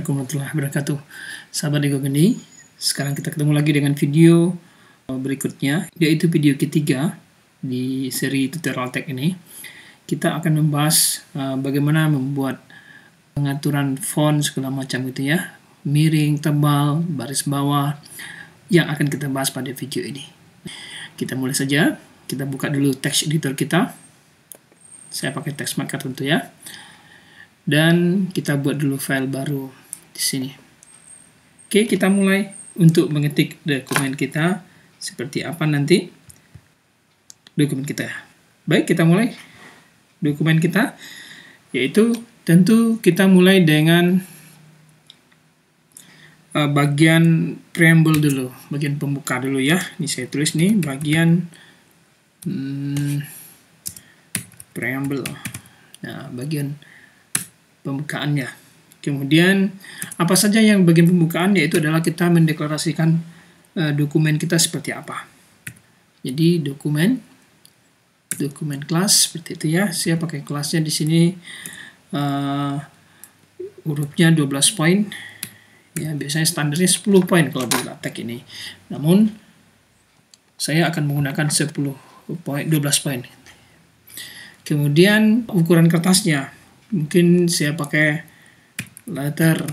Assalamualaikum warahmatullahi wabarakatuh. Sahabat Ego Geni, sekarang kita ketemu lagi dengan video berikutnya, yaitu video ketiga di seri tutorial tag ini. Kita akan membahas bagaimana membuat pengaturan font segala macam gitu ya, miring, tebal, baris bawah, yang akan kita bahas pada video ini. Kita mulai saja. Kita buka dulu text editor kita. Saya pakai text marker tentu ya. Dan kita buat dulu file baru di sini. Oke, kita mulai untuk mengetik dokumen kita. Seperti apa nanti dokumen kita. Baik, kita mulai dokumen kita. Yaitu tentu kita mulai dengan bagian preamble dulu. Bagian pembuka dulu ya. Ini saya tulis nih bagian preamble. Nah, bagian pembukaannya. Kemudian apa saja yang bagian pembukaan, yaitu adalah kita mendeklarasikan dokumen kita seperti apa. Jadi dokumen kelas seperti itu ya. Saya pakai kelasnya di sini hurufnya 12 poin. Ya, biasanya standarnya 10 poin kalau di LaTeX ini. Namun saya akan menggunakan 12 poin. Kemudian ukuran kertasnya. Mungkin saya pakai letter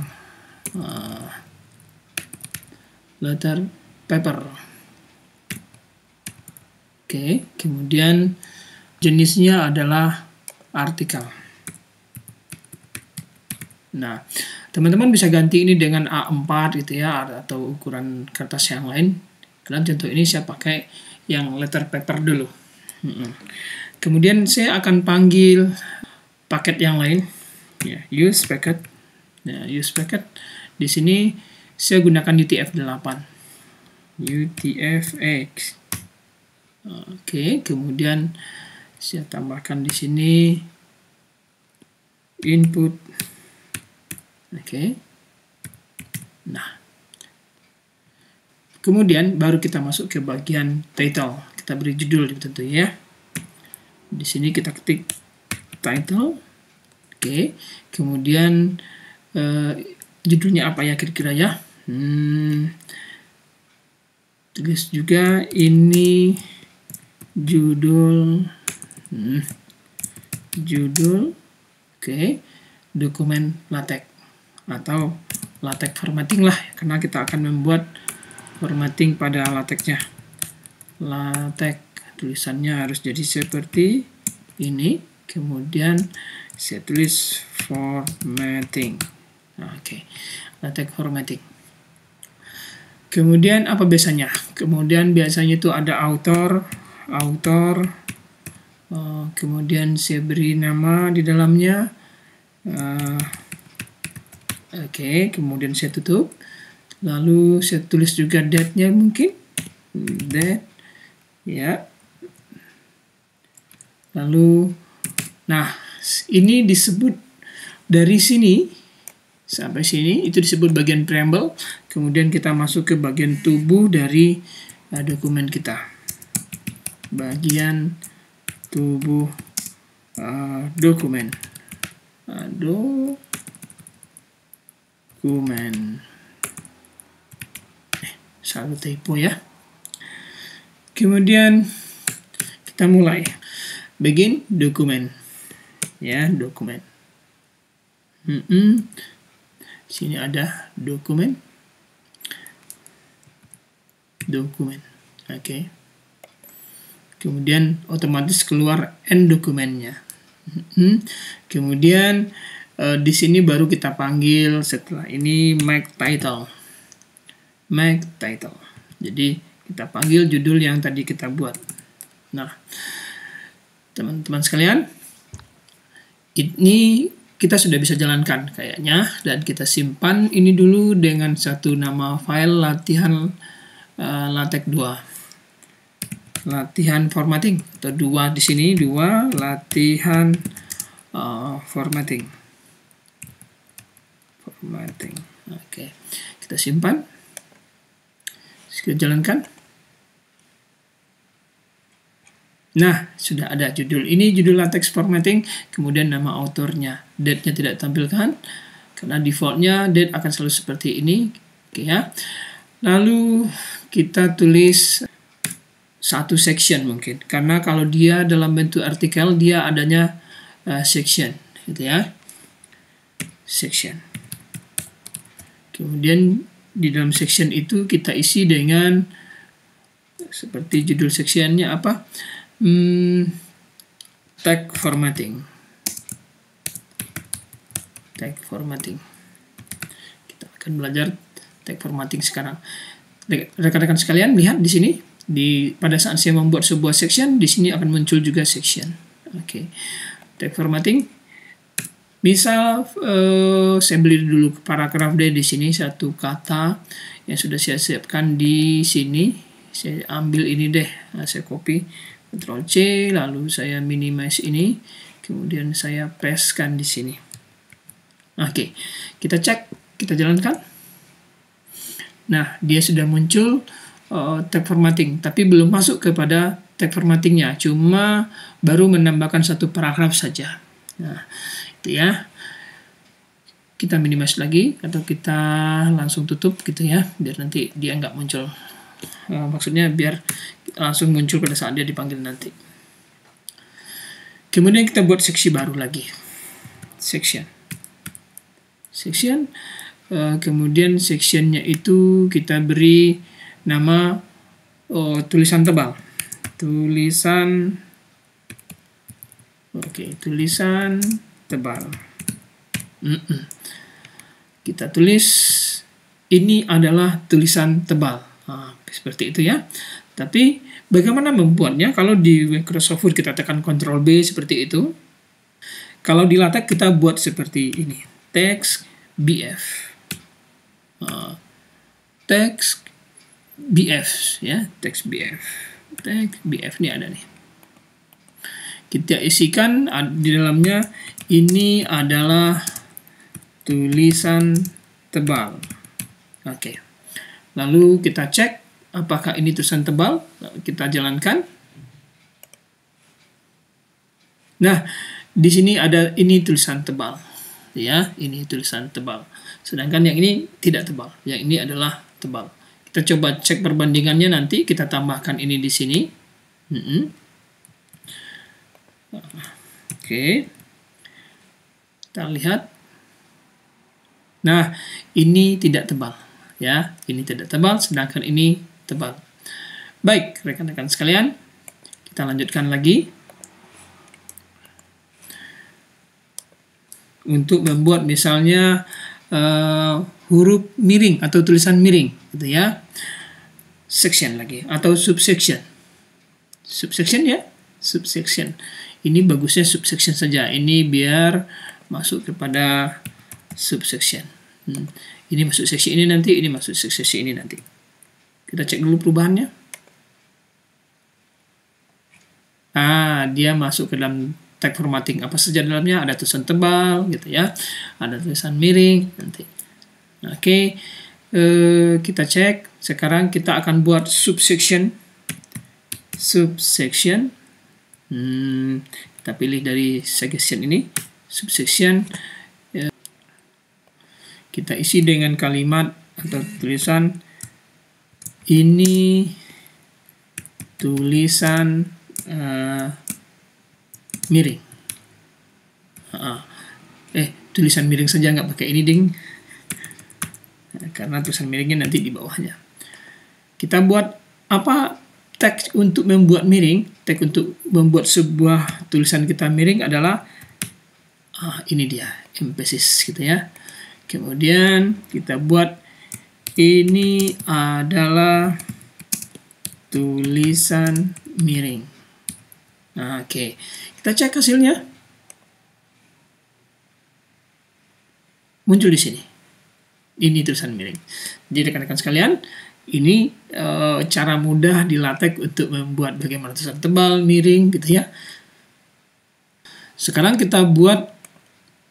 paper. Oke, kemudian jenisnya adalah artikel. Nah, teman-teman bisa ganti ini dengan A4 gitu ya, atau ukuran kertas yang lain. Dan contoh ini saya pakai yang letter paper dulu. Kemudian saya akan panggil paket yang lain, ya, use packet. Nah, use packet di sini saya gunakan UTF-8, UTF-8. Oke, kemudian saya tambahkan di sini input. Oke. Nah, kemudian baru kita masuk ke bagian title. Kita beri judul tentu ya. Di sini kita ketik title. Oke, kemudian judulnya apa ya kira-kira ya? Tulis juga ini judul oke, dokumen LaTeX atau LaTeX formatting lah, karena kita akan membuat formatting pada LaTeX-nya. LaTeX tulisannya harus jadi seperti ini. Kemudian saya tulis formatting. Oke, LaTeX formatting. Kemudian apa biasanya? Kemudian biasanya itu ada author. Kemudian saya beri nama di dalamnya. Oke, kemudian saya tutup. Lalu saya tulis juga date-nya mungkin. Date. Ya. Lalu, nah, ini disebut dari sini sampai sini, itu disebut bagian preamble. Kemudian kita masuk ke bagian tubuh dari dokumen kita. Bagian tubuh dokumen. Selalu typo ya. Kemudian kita mulai. Begin dokumen. Ya, dokumen. Sini ada dokumen. Oke. Kemudian otomatis keluar end dokumennya. Kemudian di sini baru kita panggil setelah ini make title. Jadi kita panggil judul yang tadi kita buat. Nah, teman-teman sekalian, ini kita sudah bisa jalankan kayaknya, dan kita simpan ini dulu dengan satu nama file latihan LaTeX 2. Latihan formatting atau 2 di sini, 2 latihan formatting. Oke, kita simpan. Kita jalankan. Nah, sudah ada judul. Ini judul LaTeX formatting, kemudian nama autornya. Date-nya tidak tampilkan. karena defaultnya date akan selalu seperti ini. Oke ya. Lalu kita tulis satu section mungkin, karena kalau dia dalam bentuk artikel dia adanya section gitu ya, section. Kemudian di dalam section itu kita isi dengan seperti judul sectionnya apa, tag formatting. Tag formatting. Kita akan belajar tag formatting sekarang. Rekan-rekan sekalian lihat di sini, pada saat saya membuat sebuah section, di sini akan muncul juga section. Oke. Tag formatting. Misal saya beli dulu paragraf D di sini, satu kata yang sudah saya siapkan di sini. Saya ambil ini deh, saya copy, Ctrl C, lalu saya minimize ini, kemudian saya pastekan di sini. Oke, kita cek, kita jalankan. Nah, dia sudah muncul tag formatting, tapi belum masuk kepada tag formattingnya, cuma baru menambahkan satu paragraf saja. Nah, itu ya. Kita minimize lagi, atau kita langsung tutup gitu ya, biar nanti dia nggak muncul. Maksudnya biar langsung muncul pada saat dia dipanggil nanti. Kemudian kita buat seksi baru lagi, section. Kemudian sectionnya itu kita beri nama tulisan tebal. Tulisan tebal. Kita tulis ini adalah tulisan tebal. Seperti itu ya. Tapi bagaimana membuatnya? Kalau di Microsoft Word kita tekan Ctrl B seperti itu. Kalau di LaTeX kita buat seperti ini. Text BF. Text BF ya, text BF. Text BF ini ada nih. Kita isikan di dalamnya, ini adalah tulisan tebal. Oke. Lalu kita cek apakah ini tulisan tebal. Lalu kita jalankan. Nah, di sini ada ini tulisan tebal. Ya, ini tulisan tebal. Sedangkan yang ini tidak tebal. Yang ini adalah tebal. Kita coba cek perbandingannya nanti. Kita tambahkan ini di sini. Oke. Kita lihat. Nah, ini tidak tebal. Ya, ini tidak tebal, sedangkan ini tebal. Baik, rekan-rekan sekalian. Kita lanjutkan lagi. Untuk membuat misalnya huruf miring atau tulisan miring gitu ya, section lagi atau subsection ya, subsection. Ini bagusnya subsection saja, ini biar masuk kepada subsection. Ini masuk seksi ini nanti, ini masuk seksi ini nanti. Kita cek dulu perubahannya. Dia masuk ke dalam tag formatting. Apa saja dalamnya? Ada tulisan tebal gitu ya, ada tulisan miring nanti. Oke, kita cek. Sekarang kita akan buat subsection. Kita pilih dari section ini, subsection. Kita isi dengan kalimat atau tulisan ini tulisan miring. Tulisan miring saja, nggak pakai ini ding, karena tulisan miringnya nanti di bawahnya. Kita buat apa? Teks untuk membuat miring, teks untuk membuat sebuah tulisan kita miring adalah ini dia, emphasis gitu ya. Kemudian kita buat ini adalah tulisan miring. Oke. Kita cek hasilnya. Muncul di sini. Ini tulisan miring. Jadi rekan-rekan sekalian, ini cara mudah di LaTeX untuk membuat bagaimana tulisan tebal, miring gitu ya. Sekarang kita buat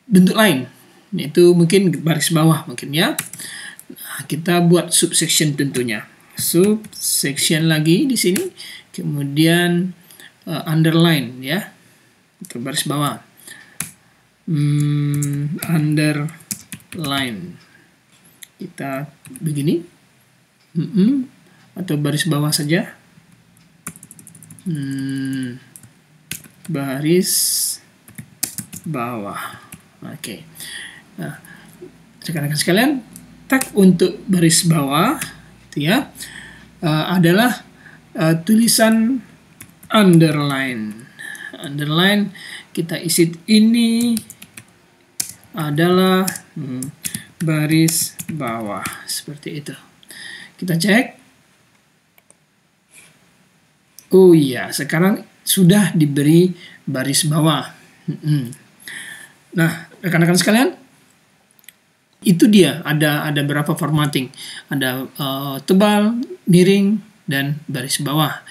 bentuk lain. Itu mungkin baris bawah mungkin ya. Kita buat subsection tentunya. Subsection lagi di sini. Kemudian underline ya. Ke baris bawah. Underline. line. Kita begini, atau baris bawah saja. Baris bawah. Oke. Nah, rekan-rekan sekalian, tag untuk baris bawah itu ya adalah tulisan underline. Underline kita isi ini adalah baris bawah seperti itu. Kita cek. Oh iya, sekarang sudah diberi baris bawah. Nah, rekan-rekan sekalian, itu dia ada berapa formatting, ada tebal, miring, dan baris bawah.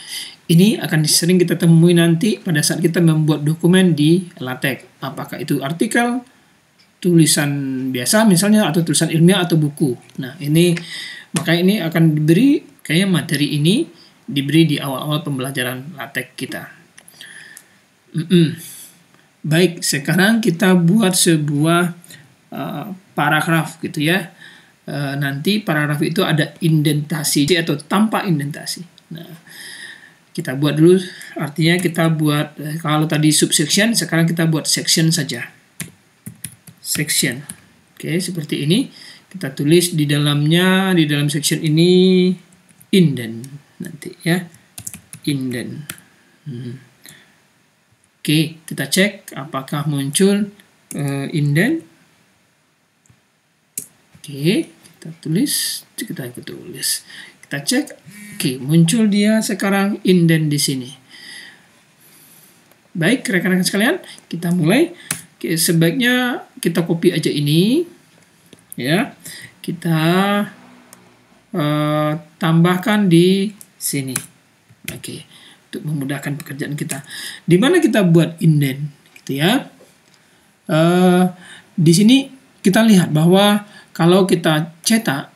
Ini akan sering kita temui nanti pada saat kita membuat dokumen di LaTeX. Apakah itu artikel, tulisan biasa misalnya, atau tulisan ilmiah atau buku. Nah, maka ini akan diberi, kayaknya materi ini diberi di awal-awal pembelajaran LaTeX kita. Baik, sekarang kita buat sebuah paragraf gitu ya. Nanti paragraf itu ada indentasi atau tanpa indentasi. Nah, kita buat dulu, artinya kita buat, kalau tadi subsection, sekarang kita buat section saja. Section. Oke, seperti ini. Kita tulis di dalamnya, di dalam section ini indent nanti ya. Indent. Oke, kita cek apakah muncul indent. Oke, kita tulis, kita cek. Oke, muncul dia sekarang indent di sini. Baik, rekan-rekan sekalian, kita mulai. Oke, sebaiknya kita copy aja ini, ya. Kita tambahkan di sini. Oke, untuk memudahkan pekerjaan kita. Di mana kita buat indent, gitu ya. Di sini kita lihat bahwa kalau kita cetak,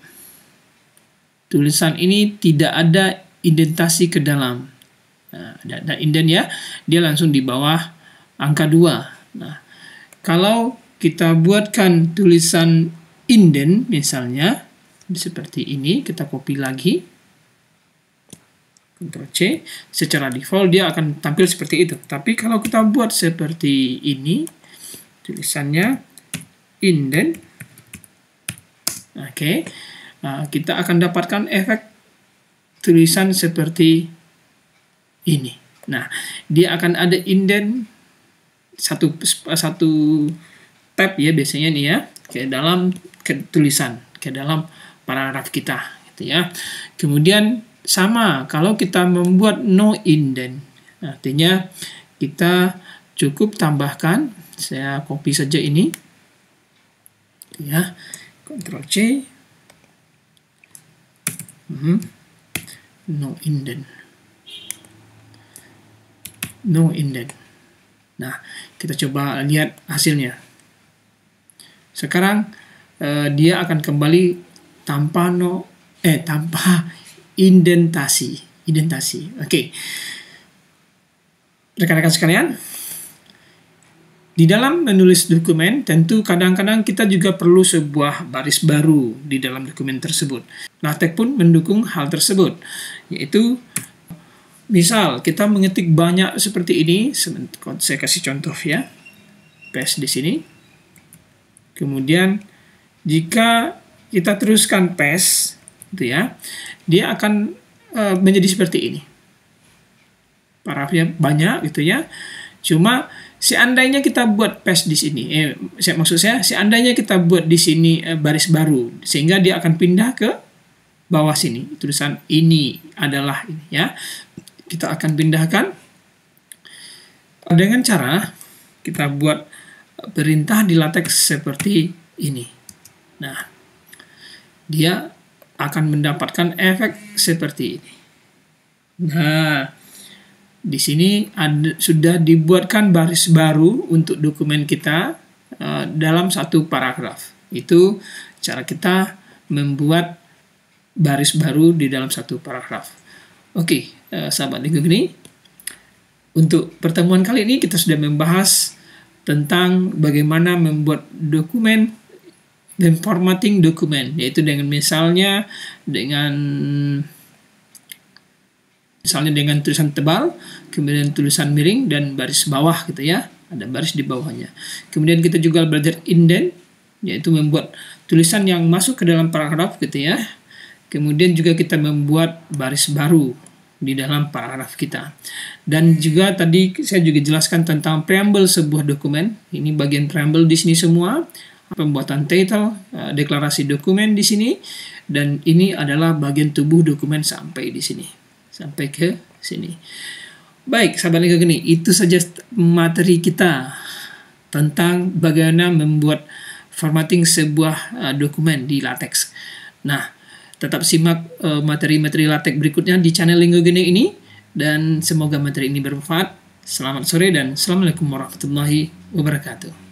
tulisan ini tidak ada indentasi ke dalam. Nah, ada indent ya, dia langsung di bawah angka 2. Nah, kalau kita buatkan tulisan indent misalnya seperti ini, kita copy lagi, Ctrl C, secara default dia akan tampil seperti itu. Tapi kalau kita buat seperti ini, tulisannya indent, oke, kita akan dapatkan efek tulisan seperti ini. Nah, dia akan ada indent satu tab ya biasanya nih ya, ke dalam tulisan, ke dalam paragraf kita, gitu ya. Kemudian sama kalau kita membuat no indent, artinya kita cukup tambahkan, saya copy saja ini, ya, Ctrl C, no indent, no indent. Nah, kita coba lihat hasilnya. Sekarang dia akan kembali tanpa indentasi. Oke. Rekan-rekan sekalian, di dalam menulis dokumen, tentu kadang-kadang kita juga perlu sebuah baris baru di dalam dokumen tersebut. LaTeX pun mendukung hal tersebut, yaitu misal kita mengetik banyak seperti ini, saya kasih contoh ya, paste di sini. Kemudian jika kita teruskan paste, gitu ya, dia akan menjadi seperti ini. Paragrafnya banyak gitu ya. Cuma seandainya kita buat paste di sini, maksud saya seandainya kita buat di sini baris baru, sehingga dia akan pindah ke bawah sini. Tulisan ini adalah ini ya. Kita akan pindahkan dengan cara kita buat perintah di LaTeX seperti ini. Nah, dia akan mendapatkan efek seperti ini. Nah, di sini sudah dibuatkan baris baru untuk dokumen kita dalam satu paragraf. Itu cara kita membuat baris baru di dalam satu paragraf. Oke, sahabat Lego Geni, untuk pertemuan kali ini kita sudah membahas tentang bagaimana membuat dokumen formatting dokumen, yaitu dengan misalnya dengan tulisan tebal, kemudian tulisan miring dan baris bawah gitu ya, ada baris di bawahnya. Kemudian kita juga belajar indent, yaitu membuat tulisan yang masuk ke dalam paragraf gitu ya. Kemudian juga kita membuat baris baru di dalam paragraf kita. Dan juga tadi saya juga jelaskan tentang preamble sebuah dokumen. Ini bagian preamble di sini semua. Pembuatan title, deklarasi dokumen di sini, dan ini adalah bagian tubuh dokumen sampai di sini. Sampai ke sini. Baik, sahabat Linggo Geni, itu saja materi kita tentang bagaimana membuat formatting sebuah dokumen di LaTeX. Nah, tetap simak materi-materi LaTeX berikutnya di channel Linggo Geni ini, dan semoga materi ini bermanfaat. Selamat sore dan Assalamualaikum warahmatullahi wabarakatuh.